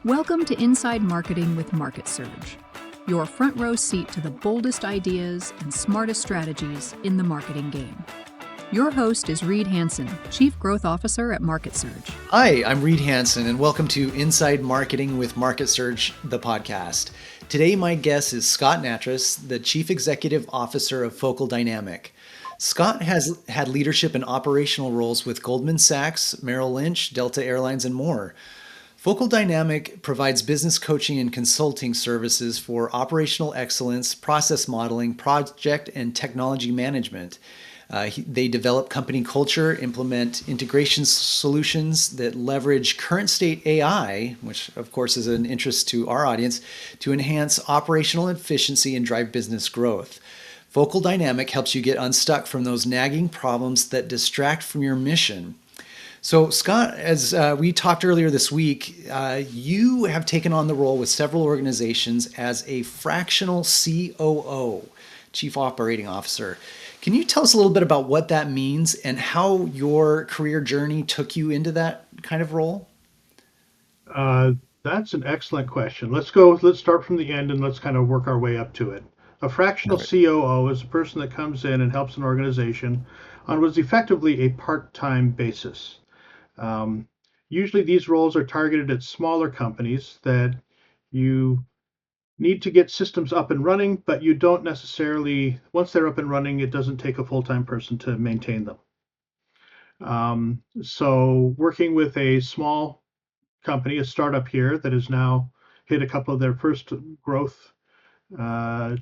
Welcome to Inside Marketing with Market Surge, your front row seat to the boldest ideas and smartest strategies in the marketing game. Your host is Reed Hansen, Chief Growth Officer at Market Surge. Hi, I'm Reed Hansen, and welcome to Inside Marketing with Market Surge, the podcast. Today, my guest is Scot Nattrass, the Chief Executive Officer of Focal Dynamic. Scot has had leadership and operational roles with Goldman Sachs, Merrill Lynch, Delta Airlines, and more. Focal Dynamic provides business coaching and consulting services for operational excellence, process modeling, project and technology management. They develop company culture, implement integration solutions that leverage current state AI, which of course is an interest to our audience, to enhance operational efficiency and drive business growth. Focal Dynamic helps you get unstuck from those nagging problems that distract from your mission. So Scot, as we talked earlier this week, you have taken on the role with several organizations as a fractional COO, Chief Operating Officer. Can you tell us a little bit about what that means and how your career journey took you into that kind of role? That's an excellent question. Let's start from the end and let's kind of work our way up to it. A fractional COO is a person that comes in and helps an organization on what is effectively a part-time basis. Usually these roles are targeted at smaller companies that you need to get systems up and running, but you don't necessarily, once they're up and running, it doesn't take a full-time person to maintain them. So working with a small company, a startup here that has now hit a couple of their first growth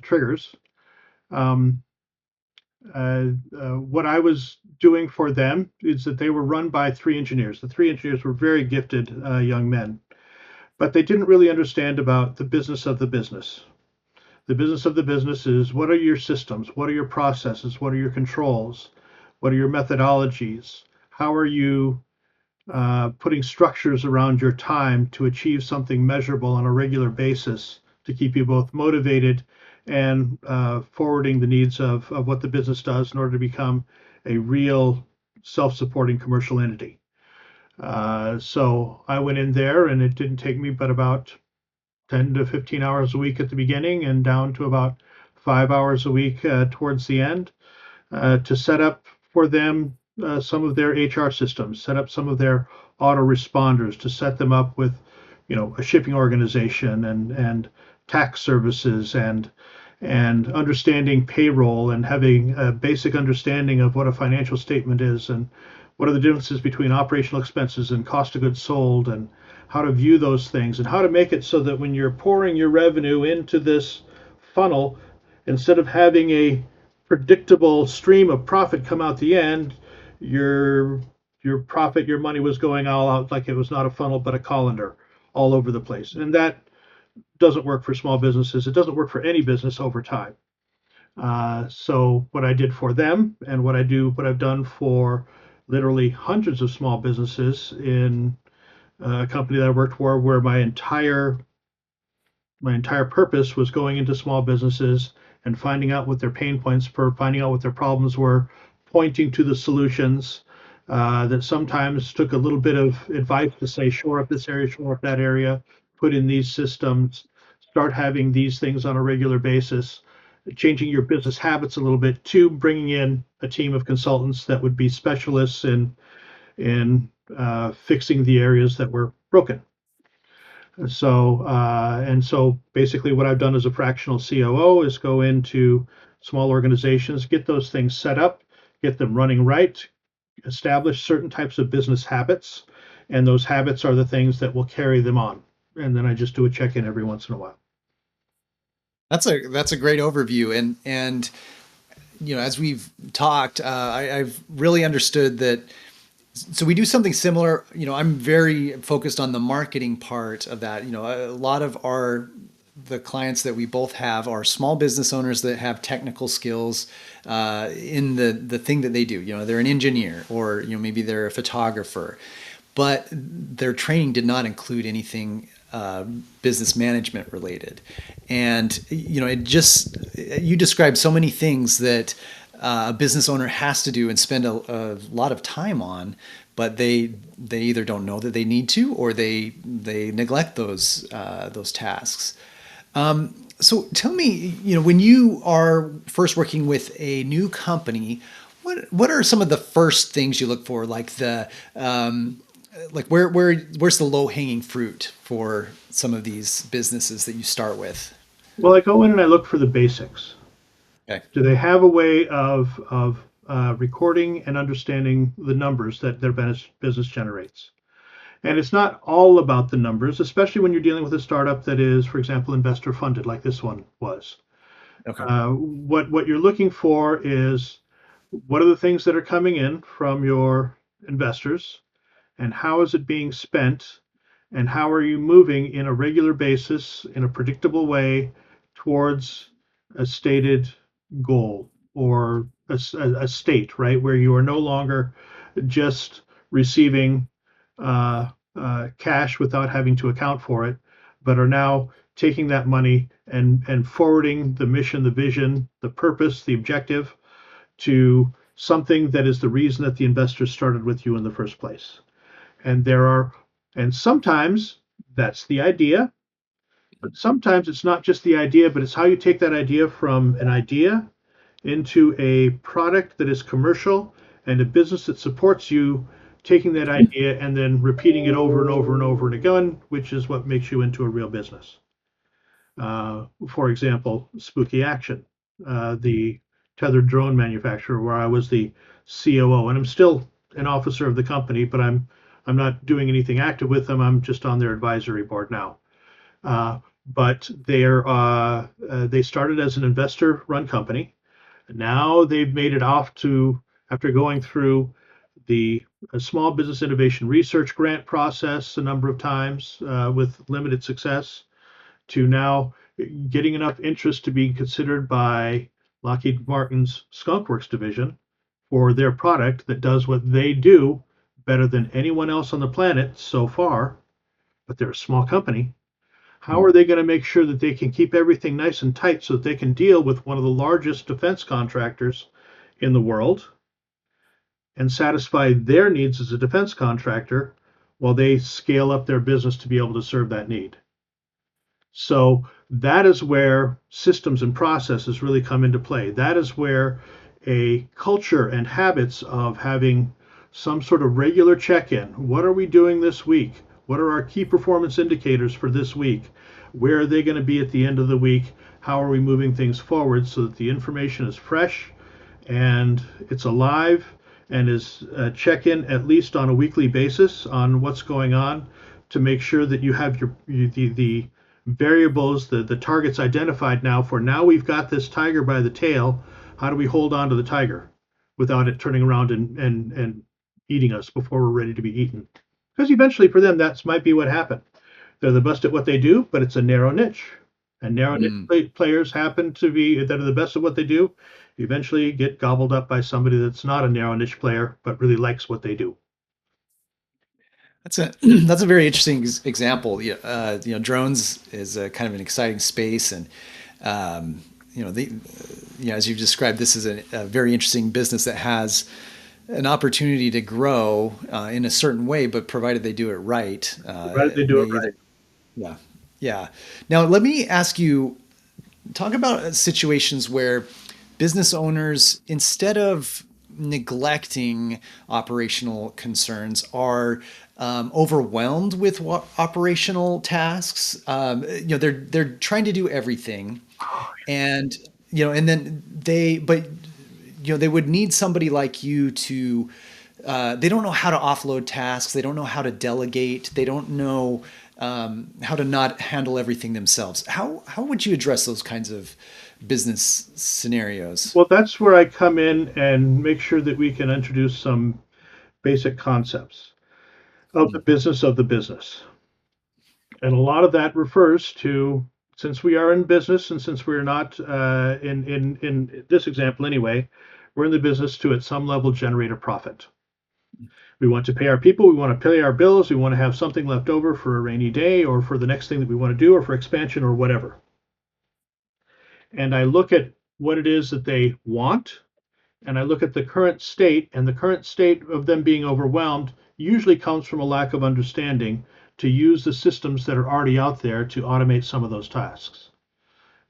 triggers, what I was doing for them is that they were run by three engineers. The three engineers were very gifted young men, but they didn't really understand about the business of the business. The business of the business is, what are your systems? What are your processes? What are your controls? What are your methodologies? How are you putting structures around your time to achieve something measurable on a regular basis to keep you both motivated and forwarding the needs of what the business does in order to become a real self-supporting commercial entity. So I went in there, and it didn't take me but about 10 to 15 hours a week at the beginning and down to about 5 hours a week towards the end to set up for them some of their HR systems, set up some of their autoresponders, to set them up with, a shipping organization and tax services and understanding payroll and having a basic understanding of what a financial statement is and what are the differences between operational expenses and cost of goods sold and how to view those things and how to make it so that when you're pouring your revenue into this funnel, instead of having a predictable stream of profit come out the end, your profit, your money was going all out like it was not a funnel but a colander all over the place. And that doesn't work for small businesses. It doesn't work for any business over time. So what I did for them and what I've done for literally hundreds of small businesses in a company that I worked for, where my entire purpose was going into small businesses and finding out what their pain points were, finding out what their problems were, pointing to the solutions that sometimes took a little bit of advice to say, shore up this area, shore up that area, put in these systems, start having these things on a regular basis, changing your business habits a little bit, to bringing in a team of consultants that would be specialists in fixing the areas that were broken. So basically what I've done as a fractional COO is go into small organizations, get those things set up, get them running right, establish certain types of business habits, and those habits are the things that will carry them on. And then I just do a check-in every once in a while. That's a great overview, and as we've talked, I've really understood that. So we do something similar. I'm very focused on the marketing part of that. A lot of the clients that we both have are small business owners that have technical skills in the thing that they do. They're an engineer, or maybe they're a photographer, but their training did not include anything business management related. And you described so many things that a business owner has to do and spend a lot of time on, but they either don't know that they need to, or they neglect those tasks. So tell me, when you are first working with a new company, what are some of the first things you look for, like where's the low hanging fruit for some of these businesses that you start with? Well, I go in and I look for the basics. Okay. Do they have a way of recording and understanding the numbers that their business generates? And it's not all about the numbers, especially when you're dealing with a startup that is, for example, investor funded, like this one was. Okay. What you're looking for is, what are the things that are coming in from your investors, and how is it being spent, and how are you moving in a regular basis in a predictable way towards a stated goal, or a state, right, where you are no longer just receiving cash without having to account for it, but are now taking that money and forwarding the mission, the vision, the purpose, the objective to something that is the reason that the investors started with you in the first place. And there are, and sometimes that's the idea, but sometimes it's not just the idea, but it's how you take that idea from an idea into a product that is commercial, and a business that supports you taking that idea and then repeating it over and over and over and again, which is what makes you into a real business. For example, Spooky Action, the tethered drone manufacturer, where I was the COO, and I'm still an officer of the company, but I'm not doing anything active with them. I'm just on their advisory board now. But they started as an investor-run company. Now they've made it off to, after going through the Small Business Innovation Research Grant process a number of times with limited success, to now getting enough interest to be considered by Lockheed Martin's Skunk Works division for their product that does what they do better than anyone else on the planet so far. But they're a small company. How are they going to make sure that they can keep everything nice and tight so that they can deal with one of the largest defense contractors in the world and satisfy their needs as a defense contractor while they scale up their business to be able to serve that need? So that is where systems and processes really come into play. That is where a culture and habits of having some sort of regular check-in. What are we doing this week? What are our key performance indicators for this week? Where are they going to be at the end of the week? How are we moving things forward so that the information is fresh and it's alive, and is check-in at least on a weekly basis on what's going on, to make sure that you have the variables, the targets identified now for, now we've got this tiger by the tail. How do we hold on to the tiger without it turning around and eating us before we're ready to be eaten? Because eventually for them, that might be what happened. They're the best at what they do, but it's a narrow niche. And narrow niche players happen to be, that are the best at what they do, eventually get gobbled up by somebody that's not a narrow niche player, but really likes what they do. That's a that's a very interesting example. Yeah, drones is a kind of an exciting space, and um, as you've described, this is a very interesting business that has an opportunity to grow in a certain way, but provided they do it right, Provided they do it right. yeah, yeah. Now, let me ask you, talk about situations where business owners, instead of neglecting operational concerns, are overwhelmed with operational tasks. They're trying to do everything, and and then they would need somebody like you to. They don't know how to offload tasks. They don't know how to delegate. They don't know how to not handle everything themselves. How would you address those kinds of business scenarios? Well, that's where I come in and make sure that we can introduce some basic concepts of the business of the business. And a lot of that refers to, since we are in business, and since we're not in this example anyway, we're in the business to at some level generate a profit. We want to pay our people, we want to pay our bills, we want to have something left over for a rainy day, or for the next thing that we want to do, or for expansion, or whatever. And I look at what it is that they want, and I look at the current state, and the current state of them being overwhelmed usually comes from a lack of understanding to use the systems that are already out there to automate some of those tasks.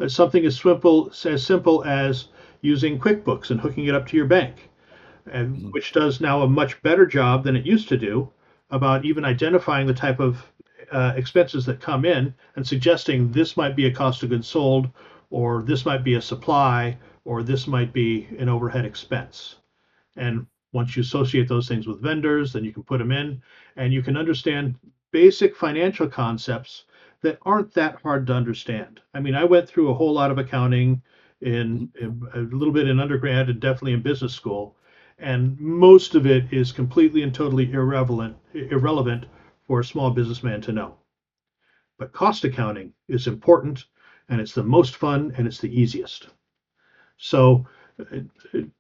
Something as simple as using QuickBooks and hooking it up to your bank, and Mhm. which does now a much better job than it used to do about even identifying the type of expenses that come in and suggesting this might be a cost of goods sold, or this might be a supply, or this might be an overhead expense. And once you associate those things with vendors, then you can put them in and you can understand basic financial concepts that aren't that hard to understand. I mean, I went through a whole lot of accounting in a little bit in undergrad and definitely in business school. And most of it is completely and totally irrelevant for a small businessman to know. But cost accounting is important, and it's the most fun, and it's the easiest. So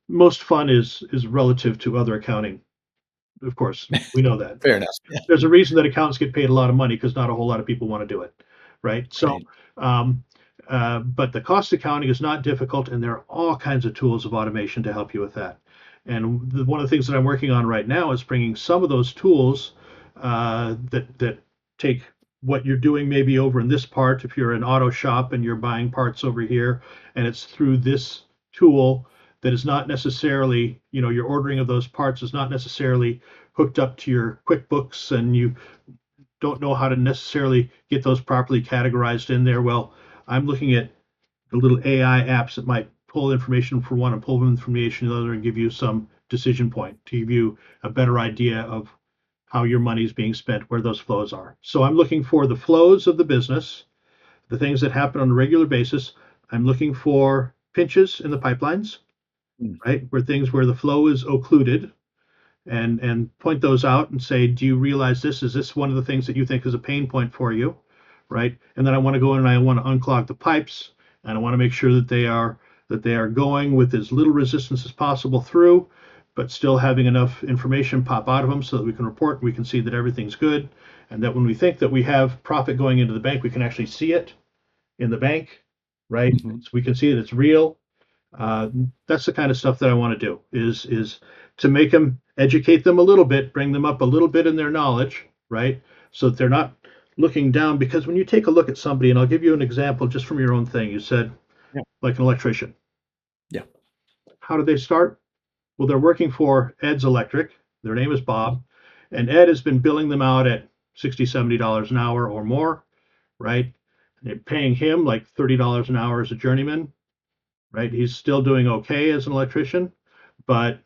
most fun is relative to other accounting. Of course, we know that. Fair enough. Yeah. There's a reason that accountants get paid a lot of money because not a whole lot of people want to do it, right? So, Right. um, but the cost accounting is not difficult, and there are all kinds of tools of automation to help you with that. And one of the things that I'm working on right now is bringing some of those tools that take what you're doing maybe over in this part. If you're an auto shop and you're buying parts over here, and it's through this tool that is not necessarily, your ordering of those parts is not necessarily hooked up to your QuickBooks, and you don't know how to necessarily get those properly categorized in there. Well, I'm looking at the little AI apps that might pull information from one and pull information from the other and give you some decision point to give you a better idea of how your money is being spent, where those flows are. So I'm looking for the flows of the business, the things that happen on a regular basis. I'm looking for pinches in the pipelines, Mm. right? Where the flow is occluded, and point those out and say, do you realize this? Is this one of the things that you think is a pain point for you, right? And then I want to go in and I want to unclog the pipes, and I want to make sure that they are going with as little resistance as possible through, but still having enough information pop out of them so that we can report and we can see that everything's good, and that when we think that we have profit going into the bank, we can actually see it in the bank, right? Mhm. So we can see that it's real. That's the kind of stuff that I want to do is to make them, educate them a little bit, bring them up a little bit in their knowledge, right? So that they're not looking down. Because when you take a look at somebody, and I'll give you an example just from your own thing, you said Yeah. like an electrician. Yeah. How did they start? Well, they're working for Ed's Electric. Their name is Bob, and Ed has been billing them out at $60, $70 an hour or more, right? They're paying him like $30 an hour as a journeyman, right? He's still doing okay as an electrician, but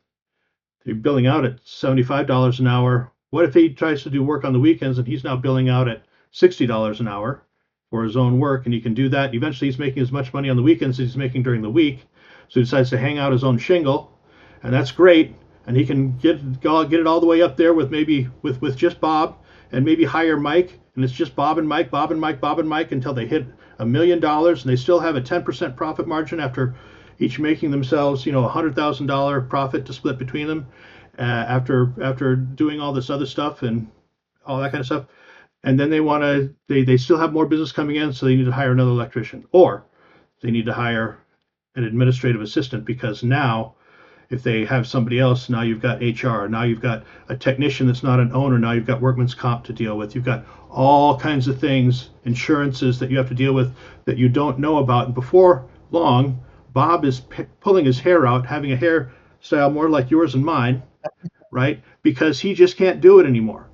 they're billing out at $75 an hour. What if he tries to do work on the weekends and he's now billing out at $60 an hour for his own work? And he can do that. Eventually, he's making as much money on the weekends as he's making during the week. So he decides to hang out his own shingle, and that's great. And he can get it all the way up there with maybe with just Bob, and maybe hire Mike, and it's just Bob and Mike, Bob and Mike, Bob and Mike until they hit $1 million, and they still have a 10% profit margin after each making themselves, $100,000 profit to split between them, after doing all this other stuff and all that kind of stuff. And then they still have more business coming in, so they need to hire another electrician, or they need to hire an administrative assistant, because now if they have somebody else, now you've got HR, now you've got a technician that's not an owner, now you've got workman's comp to deal with, you've got all kinds of things, insurances that you have to deal with that you don't know about. And before long, Bob is pulling his hair out, having a hairstyle more like yours and mine, right? Because he just can't do it anymore.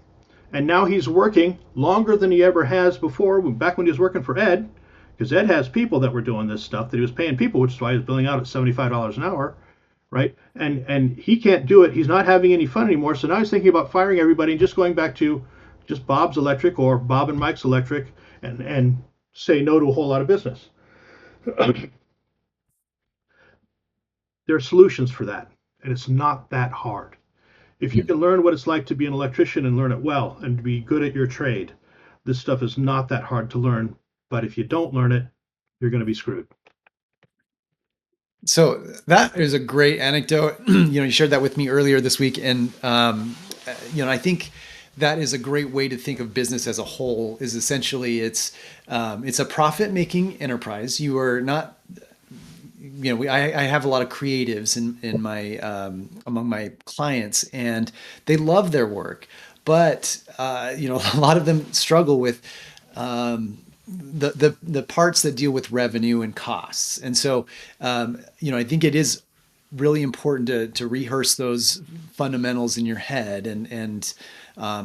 And now he's working longer than he ever has before, back when he was working for Ed, because Ed has people that were doing this stuff that he was paying people, which is why he was billing out at $75 an hour, right? And he can't do it. He's not having any fun anymore. So now he's thinking about firing everybody and just going back to just Bob's Electric or Bob and Mike's Electric, and say no to a whole lot of business. There are solutions for that, and it's not that hard. If you Mhm. can learn what it's like to be an electrician and learn it well and to be good at your trade, this stuff is not that hard to learn. But if you don't learn it, you're going to be screwed. So that is a great anecdote. You shared that with me earlier this week, and I think that is a great way to think of business as a whole. Is essentially it's a profit-making enterprise. You are not I have a lot of creatives in my among my clients, and they love their work, but a lot of them struggle with the parts that deal with revenue and costs. And so, I think it is really important to rehearse those fundamentals in your head and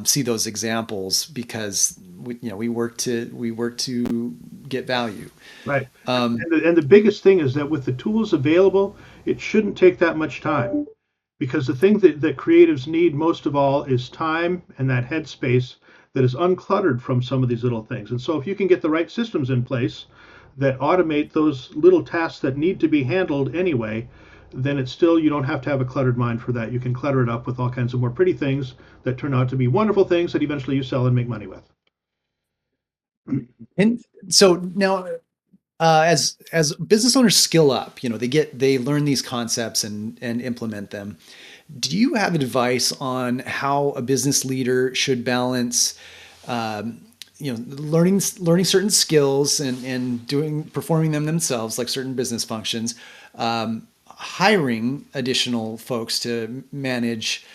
see those examples, because we work to get value. Right. Um, And the biggest thing is that with the tools available, it shouldn't take that much time, because the thing that creatives need most of all is time and that headspace that is uncluttered from some of these little things. And so if you can get the right systems in place that automate those little tasks that need to be handled anyway, then it's still, you don't have to have a cluttered mind for that. You can clutter it up with all kinds of more pretty things that turn out to be wonderful things that eventually you sell and make money with. and so now, as business owners skill up, they learn these concepts and implement them. Do you have advice on how a business leader should balance, learning certain skills and performing them themselves, like certain business functions, hiring additional folks to manage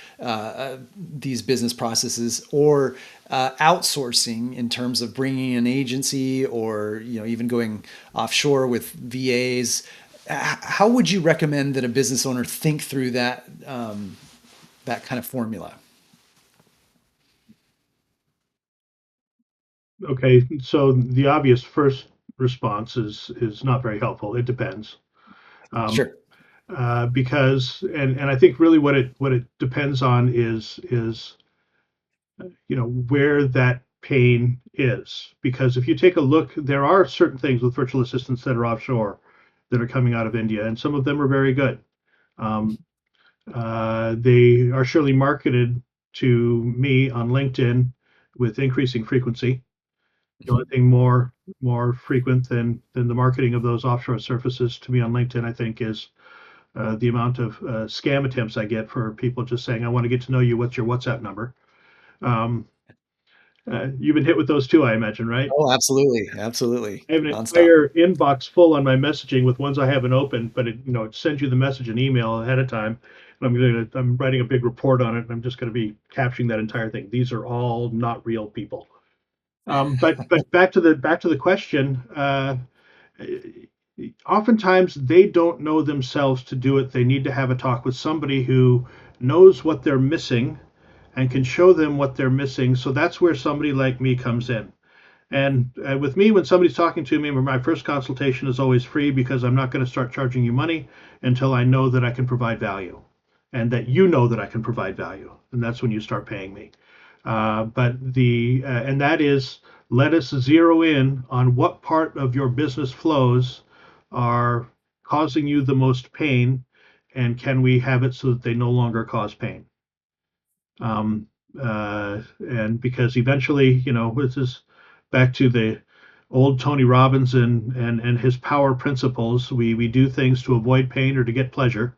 these business processes, or outsourcing in terms of bringing an agency, or even going offshore with VAs? How would you recommend that a business owner think through that kind of formula? Okay, so the obvious first response is not very helpful. It depends. Um, Sure. because and I think really what it depends on is where that pain is. Because if you take a look, there are certain things with virtual assistants that are offshore that are coming out of India, and some of them are very good. Um, they are surely marketed to me on LinkedIn with increasing frequency. The only thing more frequent than the marketing of those offshore services to me on LinkedIn, I think, is the amount of scam attempts I get for people just saying, "I want to get to know you. What's your WhatsApp number?" Um, you've been hit with those too, I imagine, right? Oh, absolutely, absolutely, I have an nonstop. entire inbox full on my messaging with ones I haven't opened, but it sends you the message and email ahead of time. And I'm writing a big report on it, and I'm just gonna be capturing that entire thing. These are all not real people. But back to the question. Oftentimes they don't know themselves to do it. They need to have a talk with somebody who knows what they're missing and can show them what they're missing. So that's where somebody like me comes in. And with me, when somebody's talking to me, my first consultation is always free, because I'm not going to start charging you money until I know that I can provide value, and that you know that I can provide value. And that's when you start paying me. And that is, let us zero in on what part of your business flows are causing you the most pain, and can we have it so that they no longer cause pain? And because eventually, this is back to the old Tony Robbins and his power principles. We do things to avoid pain or to get pleasure.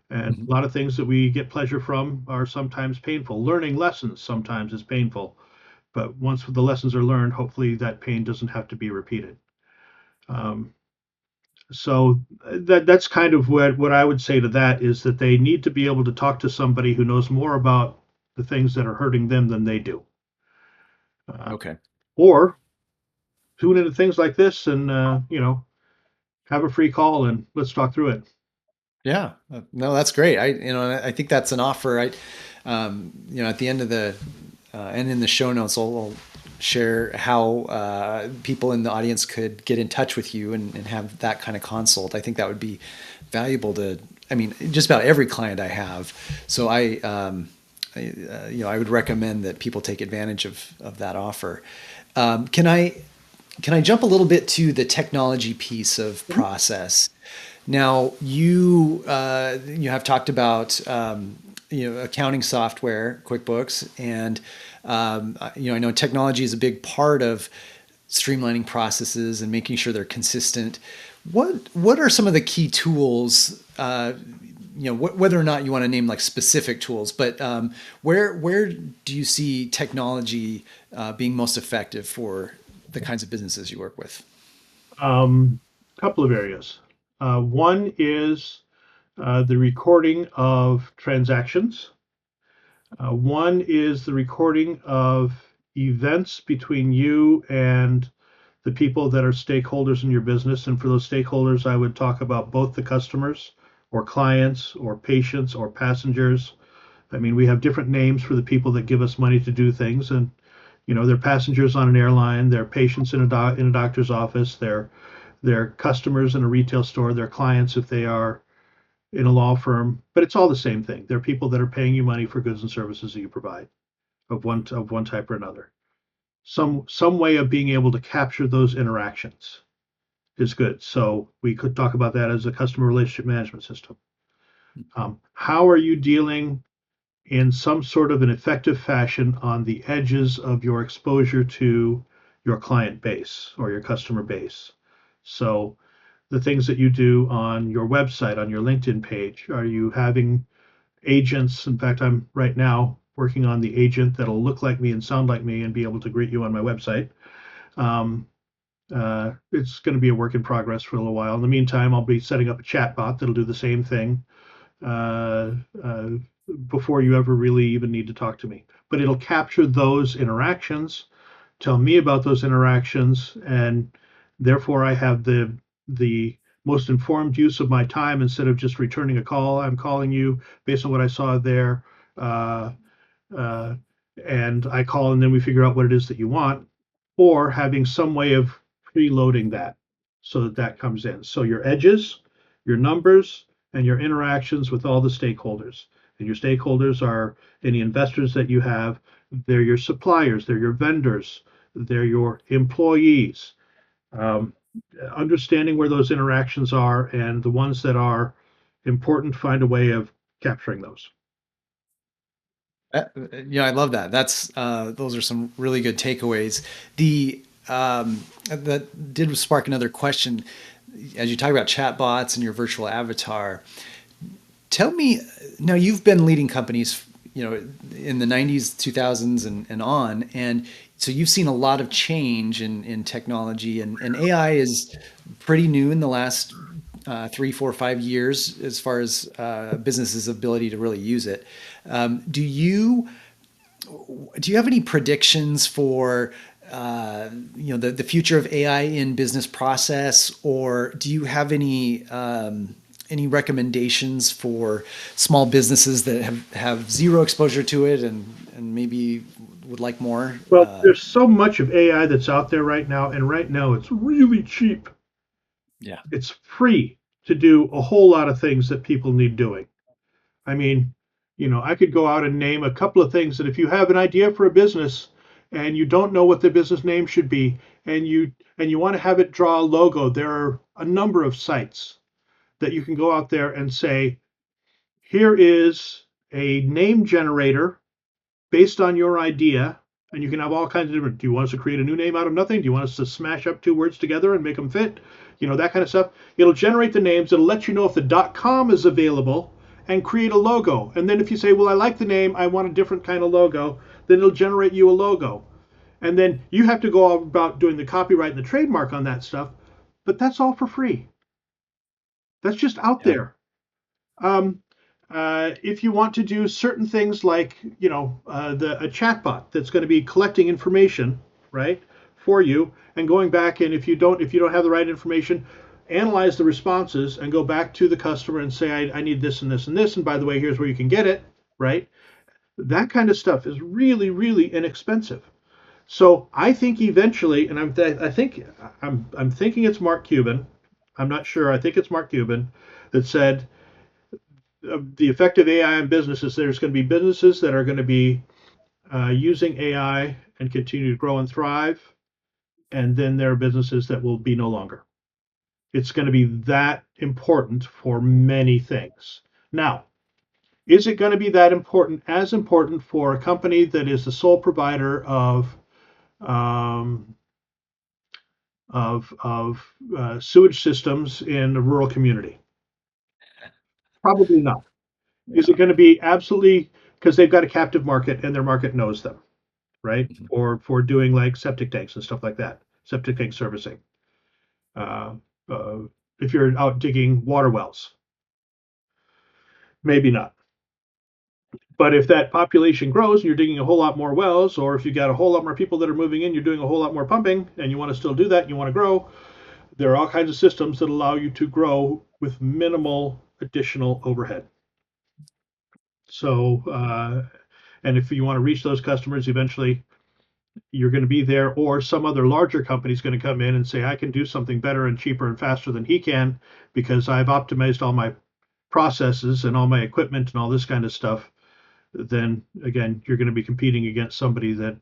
And Mhm. a lot of things that we get pleasure from are sometimes painful. Learning lessons sometimes is painful. But once the lessons are learned, hopefully that pain doesn't have to be repeated. Um, so that's kind of what I would say to that, is that they need to be able to talk to somebody who knows more about the things that are hurting them than they do. Uh, Okay. or tune into things like this and, have a free call and let's talk through it. Yeah. No, that's great. I think that's an offer. At the end of and in the show notes, I'll share how people in the audience could get in touch with you and have that kind of consult. I think that would be valuable to, just about every client I have. So I would recommend that people take advantage of that offer. Can I jump a little bit to the technology piece of process? Now, you have talked about accounting software, QuickBooks, and I know technology is a big part of streamlining processes and making sure they're consistent. What are some of the key tools? Whether or not you want to name like specific tools, but where do you see technology being most effective for the kinds of businesses you work with? Couple of areas. One is the recording of transactions. One is the recording of events between you and the people that are stakeholders in your business. And for those stakeholders, I would talk about both the customers or clients or patients or passengers. I mean, we have different names for the people that give us money to do things. And, they're passengers on an airline, they're patients in a doctor's office, they're customers in a retail store, they're clients if they are in a law firm, but it's all the same thing. They're people that are paying you money for goods and services that you provide of one type or another. Some way of being able to capture those interactions is good. So we could talk about that as a customer relationship management system. How are you dealing in some sort of an effective fashion on the edges of your exposure to your client base or your customer base? So the things that you do on your website, on your LinkedIn page, are you having agents? In fact, I'm right now working on the agent that'll look like me and sound like me and be able to greet you on my website. It's going to be a work in progress for a little while. In the meantime, I'll be setting up a chat bot that'll do the same thing uh, uh, before you ever really even need to talk to me. But it'll capture those interactions, tell me about those interactions, and therefore I have the most informed use of my time. Instead of just returning a call, I'm calling you based on what I saw there. Uh, uh, and I call and then we figure out what it is that you want, or having some way of preloading that so that that comes in. So your edges, your numbers, and your interactions with all the stakeholders. And your stakeholders are any investors that you have, they're your suppliers, they're your vendors, they're your employees. Um, Understanding where those interactions are and the ones that are important, find a way of capturing those. Yeah, I love that. That's those are some really good takeaways. The that did spark another question. As you talk about chatbots and your virtual avatar, tell me now. You've been leading companies, in the '90s, 2000s, and on, and so you've seen a lot of change in technology, and AI is pretty new in the last 3, 4, 5 years as far as businesses' ability to really use it. Do you have any predictions for the future of AI in business process, or do you have any recommendations for small businesses that have zero exposure to it and maybe would like more? Well, there's so much of AI that's out there right now, and right now it's really cheap. Yeah. It's free to do a whole lot of things that people need doing. I mean, I could go out and name a couple of things that if you have an idea for a business and you don't know what the business name should be, and you want to have it draw a logo, there are a number of sites that you can go out there and say, here is a name generator based on your idea, and you can have all kinds of different. Do you want us to create a new name out of nothing? Do you want us to smash up two words together and make them fit? That kind of stuff. It'll generate the names. It'll let you know if the .com is available and create a logo. And then if you say, well, I like the name, I want a different kind of logo, then it'll generate you a logo. And then you have to go about doing the copyright and the trademark on that stuff. But that's all for free. That's just out Yeah. there. Um, if you want to do certain things like, a chatbot that's going to be collecting information, right, for you, and going back, and if you don't have the right information, analyze the responses and go back to the customer and say, I need this and this and this, and by the way, here's where you can get it, right? That kind of stuff is really, really inexpensive. So I think eventually, and I'm thinking it's Mark Cuban. I'm not sure. I think it's Mark Cuban that said the effect of AI on businesses. There's going to be businesses that are going to be using AI and continue to grow and thrive, and then there are businesses that will be no longer. It's going to be that important for many things. Now, is it going to be that important, as important for a company that is the sole provider um, of sewage systems in a rural community? Probably not. Is it Yeah. going to be absolutely because they've got a captive market and their market knows them, right? Mhm. For doing like septic tanks and stuff like that, septic tank servicing. Uh, uh, if you're out digging water wells. Maybe not. But if that population grows and you're digging a whole lot more wells, or if you got a whole lot more people that are moving in, you're doing a whole lot more pumping, and you want to still do that, you want to grow, there are all kinds of systems that allow you to grow with minimal additional overhead. So, and if you want to reach those customers, eventually you're going to be there, or some other larger company is going to come in and say, I can do something better and cheaper and faster than he can because I've optimized all my processes and all my equipment and all this kind of stuff. Then again, you're going to be competing against somebody that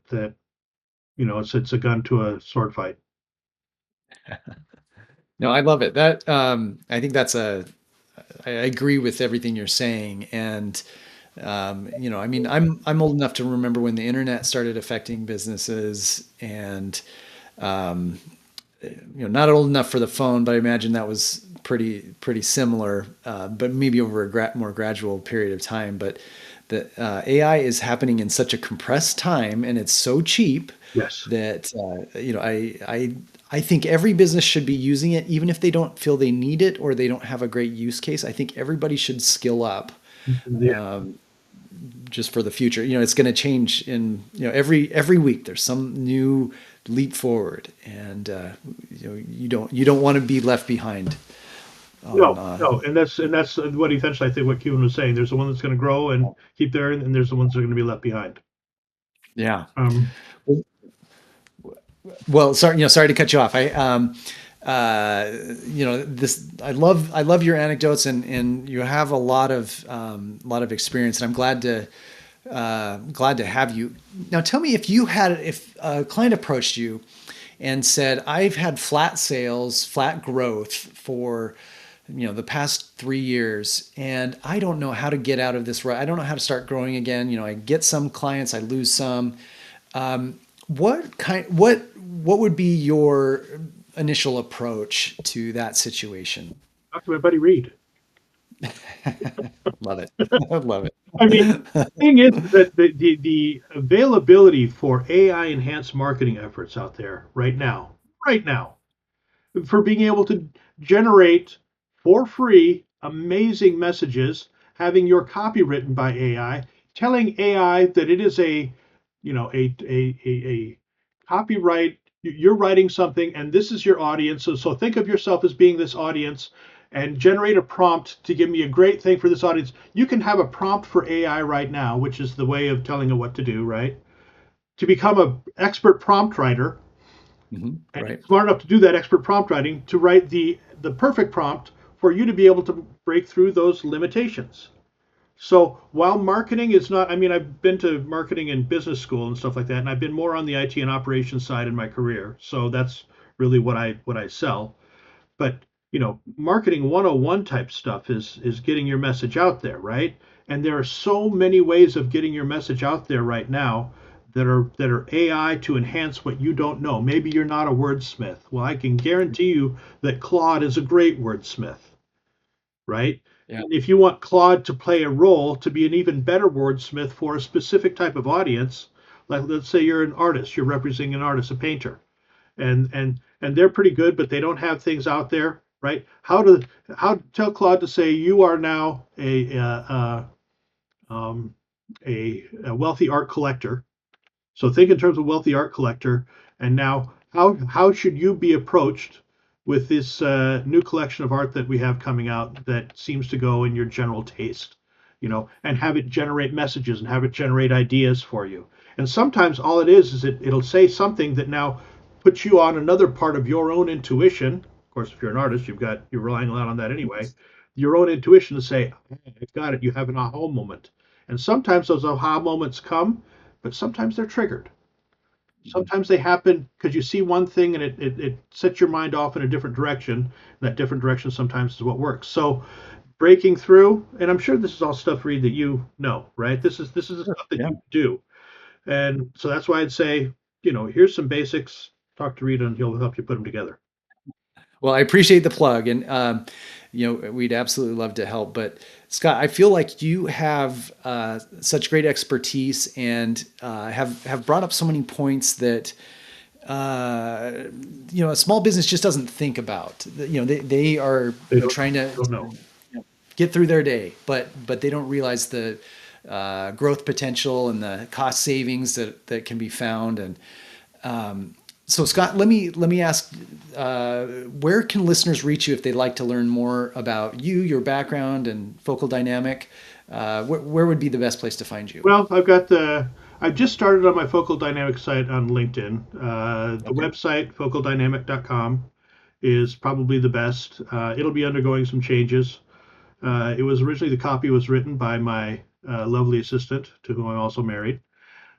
it's a gun to a sword fight. No, I love it. I think I agree with everything you're saying. And, I mean, I'm old enough to remember when the internet started affecting businesses, and, not old enough for the phone, but I imagine that was pretty similar, but maybe over a more gradual period of time. But the AI is happening in such a compressed time, and it's so cheap Yes. that I think every business should be using it, even if they don't feel they need it or they don't have a great use case. I think everybody should skill up, Yeah. just for the future. It's going to change in every week. There's some new leap forward, and you don't want to be left behind. No, and that's what essentially I think what Cuban was saying. There's the one that's going to grow and keep there, and there's the ones that are going to be left behind. Yeah. Um, Well, sorry to cut you off. I love your anecdotes, and you have a lot of experience, and I'm glad to have you. Now, tell me, if a client approached you and said, I've had flat sales, flat growth for the past 3 years, and I don't know how to get out of this. I don't know how to start growing again. I get some clients, I lose some. What would be your initial approach to that situation? Talk to my buddy Reed. Love it. I love it. I mean, the thing is that the availability for AI enhanced marketing efforts out there right now, for being able to generate for free amazing messages, having your copy written by AI, telling AI that it is a copyright. You're writing something, and this is your audience. So think of yourself as being this audience, and generate a prompt to give me a great thing for this audience. You can have a prompt for AI right now, which is the way of telling it what to do, right? To become an expert prompt writer, and Right. smart enough to do that expert prompt writing, to write the perfect prompt for you to be able to break through those limitations. So while marketing is not, I mean, I've been to marketing and business school and stuff like that, and I've been more on the IT and operations side in my career. So that's really what I sell. But marketing 101 type stuff is getting your message out there, right? And there are so many ways of getting your message out there right now that are AI to enhance what you don't know. Maybe you're not a wordsmith. Well, I can guarantee you that Claude is a great wordsmith, right? Yeah. If you want Claude to play a role to be an even better wordsmith for a specific type of audience, like let's say you're an artist, you're representing an artist, a painter, and they're pretty good, but they don't have things out there, right? How tell Claude to say you are now a wealthy art collector. So think in terms of wealthy art collector, and now how should you be approached with this new collection of art that we have coming out that seems to go in your general taste, and have it generate messages and have it generate ideas for you. And sometimes all it is it'll say something that now puts you on another part of your own intuition. Of course, if you're an artist, you're relying a lot on that anyway. Your own intuition to say, I've got it. You have an aha moment. And sometimes those aha moments come, but sometimes they're triggered. Sometimes they happen because you see one thing and it sets your mind off in a different direction. And that different direction sometimes is what works. So breaking through, and I'm sure this is all stuff, Reed, that right? This is the stuff that Yeah. you do. And so that's why I'd say, here's some basics. Talk to Reed and he'll help you put them together. Well, I appreciate the plug, and we'd absolutely love to help. But Scott, I feel like you have such great expertise, and have brought up so many points that a small business just doesn't think about. They are trying to don't know. Get through their day, but they don't realize the growth potential and the cost savings that can be found. And so, Scott, let me ask, where can listeners reach you if they'd like to learn more about you, your background, and Focal Dynamic? Where would be the best place to find you? Well, I've just started on my Focal Dynamic site on LinkedIn. The website, focaldynamic.com, is probably the best. It'll be undergoing some changes. It was originally, the copy was written by my lovely assistant, to whom I'm also married.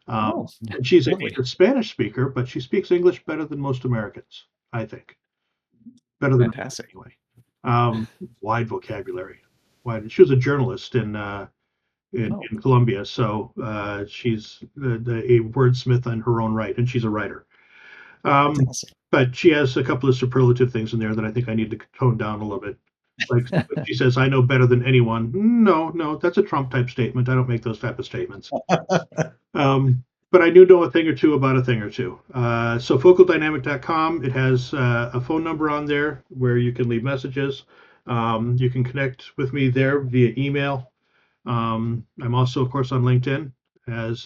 And she's a Spanish speaker, but she speaks English better than most Americans, I think. Better than Fantastic. anyway. Wide vocabulary. She was a journalist in Colombia, so she's a wordsmith in her own right, and she's a writer. But she has a couple of superlative things in there that I think I need to tone down a little bit. Like she says, "I know better than anyone." No, that's a Trump type statement. I don't make those type of statements. But I do know a thing or two about a thing or two. So focaldynamic.com, it has a phone number on there where you can leave messages. You can connect with me there via email. I'm also, of course, on LinkedIn as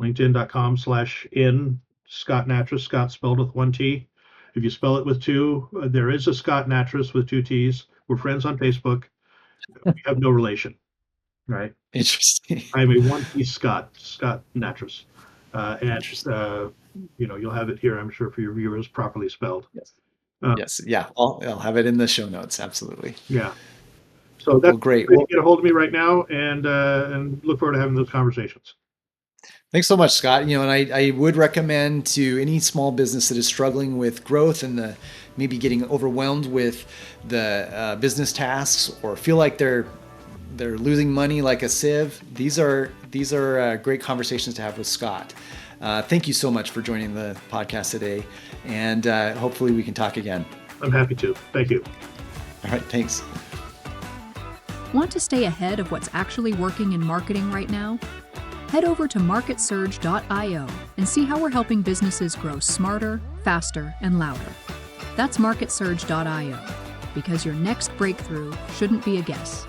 linkedin.com/in Scot Nattrass, Scott spelled with one T. If you spell it with two, there is a Scot Nattrass with two T's. We're friends on Facebook. We have no relation, right? Interesting. I'm a one-piece Scot Nattrass. And you'll have it here, I'm sure, for your viewers, properly spelled. Yes. Yes. Yeah. I'll have it in the show notes. Absolutely. Yeah. So that's great. Well, get a hold of me right now, and look forward to having those conversations. Thanks so much, Scott. And I would recommend to any small business that is struggling with growth and maybe getting overwhelmed with the business tasks, or feel like they're losing money like a sieve. These are great conversations to have with Scott. Thank you so much for joining the podcast today, and hopefully we can talk again. I'm happy to. Thank you. All right, thanks. Want to stay ahead of what's actually working in marketing right now? Head over to marketsurge.io and see how we're helping businesses grow smarter, faster, and louder. That's marketsurge.io, because your next breakthrough shouldn't be a guess.